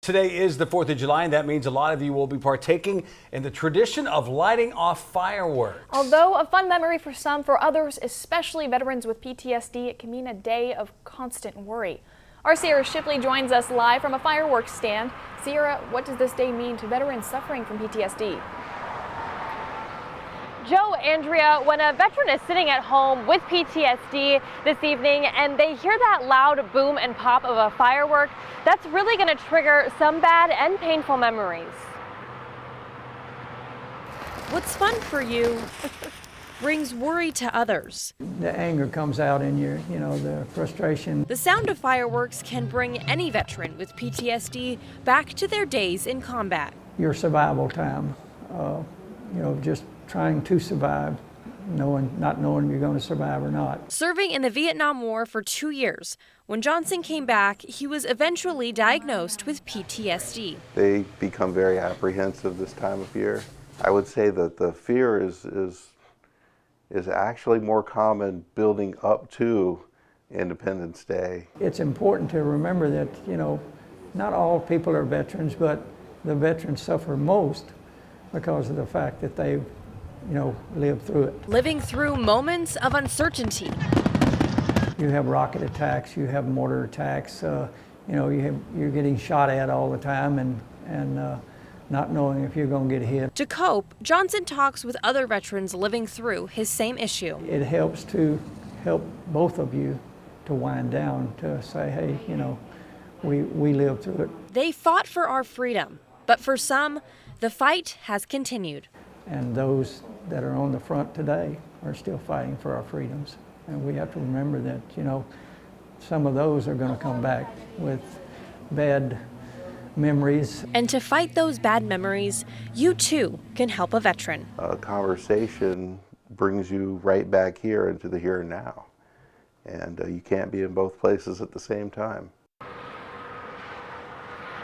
Today is the 4th of July, and that means a lot of you will be partaking in the tradition of lighting off fireworks. Although a fun memory for some, for others, especially veterans with PTSD, it can mean a day of constant worry. Our Sierra Shipley joins us live from a fireworks stand. Sierra, what does this day mean to veterans suffering from PTSD? Joe, Andrea, when a veteran is sitting at home with PTSD this evening and they hear that loud boom and pop of a firework, that's really going to trigger some bad and painful memories. What's fun for you brings worry to others. The anger comes out in you, the frustration. The sound of fireworks can bring any veteran with PTSD back to their days in combat. Your survival time, just trying to survive, not knowing if you're going to survive or not. Serving in the Vietnam War for 2 years, when Johnson came back, he was eventually diagnosed with PTSD. They become very apprehensive this time of year. I would say that the fear is actually more common building up to Independence Day. It's important to remember that, not all people are veterans, but the veterans suffer most because of the fact that they've lived through it. Living through moments of uncertainty. You have rocket attacks, you have mortar attacks, you're getting shot at all the time and not knowing if you're going to get hit. To cope, Johnson talks with other veterans living through his same issue. It helps to help both of you to wind down, to say, hey, we lived through it. They fought for our freedom, but for some, the fight has continued. And those that are on the front today are still fighting for our freedoms. And we have to remember that, some of those are going to come back with bad memories. And to fight those bad memories, you too can help a veteran. A conversation brings you right back here into the here and now. And you can't be in both places at the same time.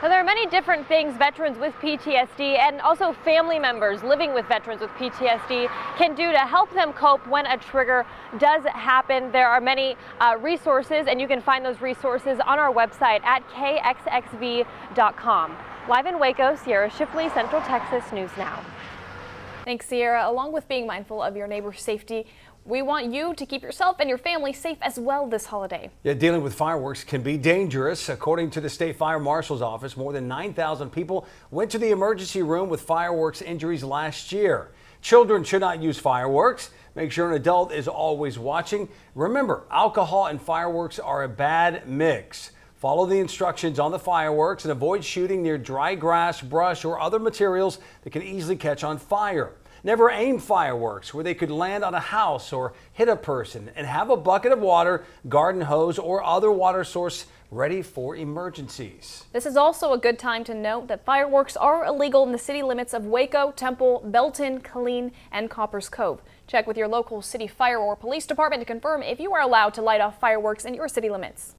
Now, there are many different things veterans with PTSD and also family members living with veterans with PTSD can do to help them cope when a trigger does happen. There are many resources, and you can find those resources on our website at KXXV.com. Live in Waco, Sierra Shipley, Central Texas News Now. Thanks, Sierra. Along with being mindful of your neighbor's safety, we want you to keep yourself and your family safe as well this holiday. Yeah, dealing with fireworks can be dangerous. According to the State Fire Marshal's office, more than 9,000 people went to the emergency room with fireworks injuries last year. Children should not use fireworks. Make sure an adult is always watching. Remember, alcohol and fireworks are a bad mix. Follow the instructions on the fireworks and avoid shooting near dry grass, brush, or other materials that can easily catch on fire. Never aim fireworks where they could land on a house or hit a person, and have a bucket of water, garden hose, or other water source ready for emergencies. This is also a good time to note that fireworks are illegal in the city limits of Waco, Temple, Belton, Killeen, and Coppers Cove. Check with your local city fire or police department to confirm if you are allowed to light off fireworks in your city limits.